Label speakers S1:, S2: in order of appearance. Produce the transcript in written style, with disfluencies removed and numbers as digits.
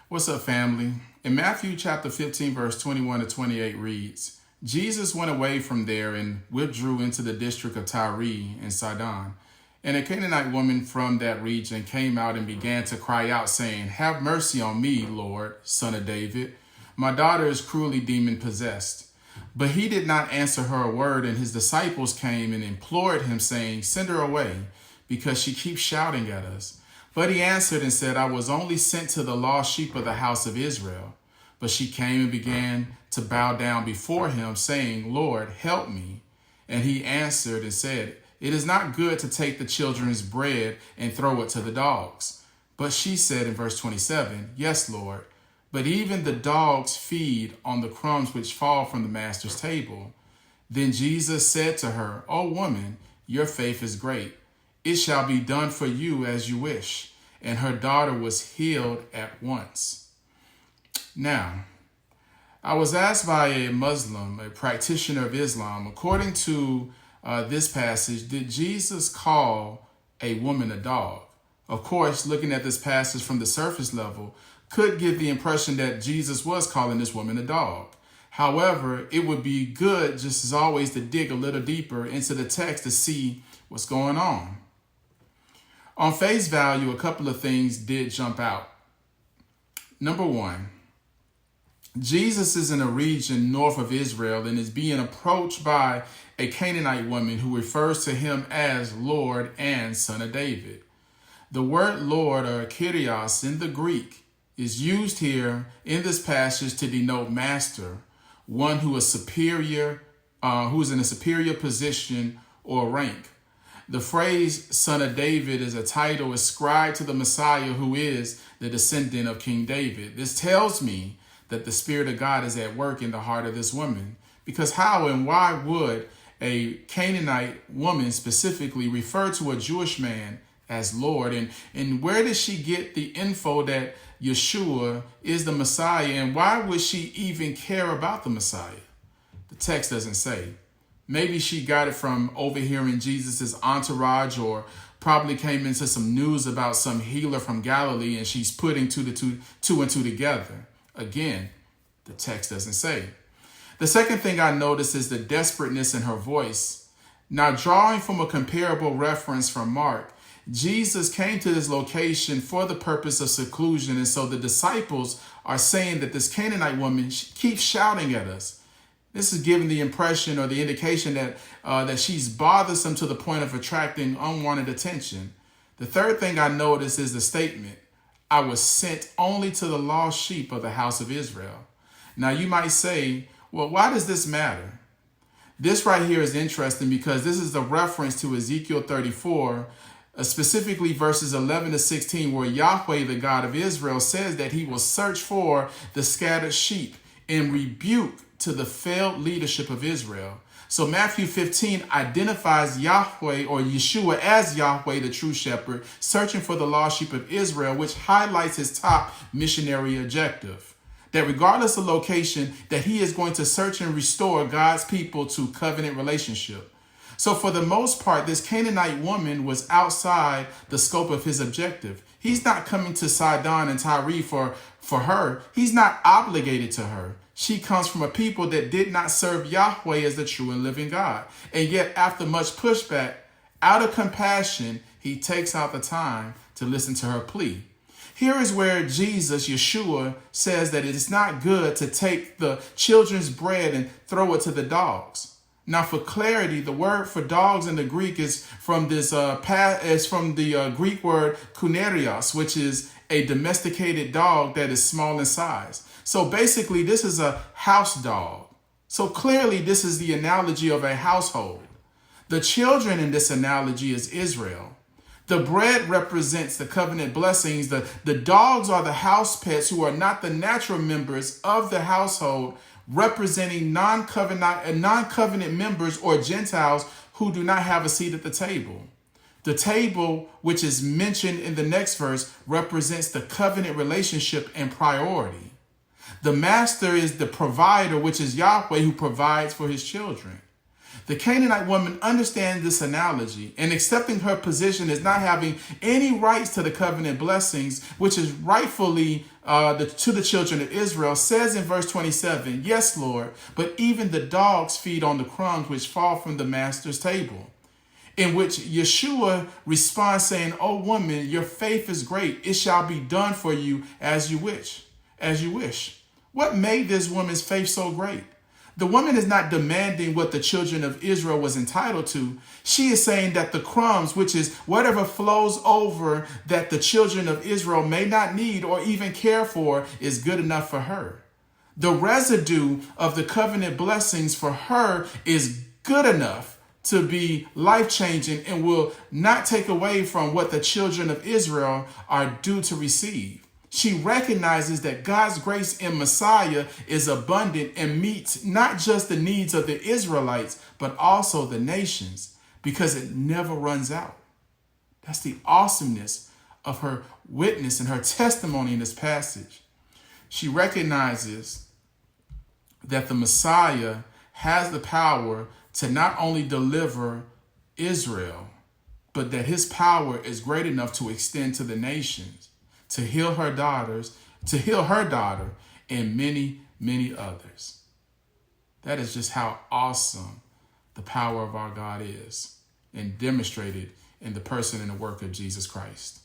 S1: What's up, family? In Matthew chapter 15, verse 21 to 28 reads, Jesus went away from there and withdrew into the district of Tyre and Sidon. And a Canaanite woman from that region came out and began to cry out, saying, "Have mercy on me, Lord, son of David. My daughter is cruelly demon-possessed." But he did not answer her a word, and his disciples came and implored him, saying, "Send her away, because she keeps shouting at us." But he answered and said, "I was only sent to the lost sheep of the house of Israel." But she came and began to bow down before him, saying, "Lord, help me." And he answered and said, "It is not good to take the children's bread and throw it to the dogs." But she said in verse 27, "Yes, Lord, but even the dogs feed on the crumbs which fall from the master's table." Then Jesus said to her, "O woman, your faith is great. It shall be done for you as you wish." And her daughter was healed at once. Now, I was asked by a Muslim, a practitioner of Islam, according to this passage, did Jesus call a woman a dog? Of course, looking at this passage from the surface level could give the impression that Jesus was calling this woman a dog. However, it would be good, just as always, to dig a little deeper into the text to see what's going on. On face value, a couple of things did jump out. Number one, Jesus is in a region north of Israel and is being approached by a Canaanite woman who refers to him as Lord and Son of David. The word Lord, or Kyrios in the Greek, is used here in this passage to denote master, one who is superior, who is in a superior position or rank. The phrase Son of David is a title ascribed to the Messiah, who is the descendant of King David. This tells me that the Spirit of God is at work in the heart of this woman. Because how and why would a Canaanite woman specifically refer to a Jewish man as Lord? And where did she get the info that Yeshua is the Messiah? And why would she even care about the Messiah? The text doesn't say. Maybe she got it from overhearing Jesus's entourage, or probably came into some news about some healer from Galilee, and she's putting two and two together. Again, the text doesn't say. The second thing I noticed is the desperateness in her voice. Now, drawing from a comparable reference from Mark, Jesus came to this location for the purpose of seclusion, and so the disciples are saying that this Canaanite woman keeps shouting at us. This is giving the impression or the indication that she's bothersome to the point of attracting unwanted attention. The third thing I notice is the statement, "I was sent only to the lost sheep of the house of Israel." Now you might say, well, why does this matter? This right here is interesting because this is a reference to Ezekiel 34, specifically verses 11 to 16, where Yahweh, the God of Israel, says that he will search for the scattered sheep and rebuke to the failed leadership of Israel. So Matthew 15 identifies Yahweh, or Yeshua, as Yahweh, the true shepherd, searching for the lost sheep of Israel, which highlights his top missionary objective. That regardless of location, that he is going to search and restore God's people to covenant relationship. So for the most part, this Canaanite woman was outside the scope of his objective. He's not coming to Sidon and Tyre for her. He's not obligated to her. She comes from a people that did not serve Yahweh as the true and living God. And yet, after much pushback, out of compassion, he takes out the time to listen to her plea. Here is where Jesus, Yeshua, says that it is not good to take the children's bread and throw it to the dogs. Now, for clarity, the word for dogs in the Greek is from the Greek word kunerios, which is a domesticated dog that is small in size. So basically, this is a house dog. So clearly, this is the analogy of a household. The children in this analogy is Israel. The bread represents the covenant blessings. The dogs are the house pets who are not the natural members of the household, representing non-covenant members or Gentiles who do not have a seat at the table. The table, which is mentioned in the next verse, represents the covenant relationship and priority. The master is the provider, which is Yahweh, who provides for his children. The Canaanite woman understands this analogy and accepting her position as not having any rights to the covenant blessings, which is rightfully to the children of Israel, says in verse 27, yes, Lord, but even the dogs feed on the crumbs which fall from the master's table. In which Yeshua responds saying, "O woman, your faith is great. It shall be done for you as you wish. What made this woman's faith so great? The woman is not demanding what the children of Israel was entitled to. She is saying that the crumbs, which is whatever flows over that the children of Israel may not need or even care for, is good enough for her. The residue of the covenant blessings for her is good enough to be life-changing and will not take away from what the children of Israel are due to receive. She recognizes that God's grace in Messiah is abundant and meets not just the needs of the Israelites, but also the nations, because it never runs out. That's the awesomeness of her witness and her testimony in this passage. She recognizes that the Messiah has the power to not only deliver Israel, but that his power is great enough to extend to the nations, to heal her daughter, and many, many others. That is just how awesome the power of our God is, and demonstrated in the person and the work of Jesus Christ.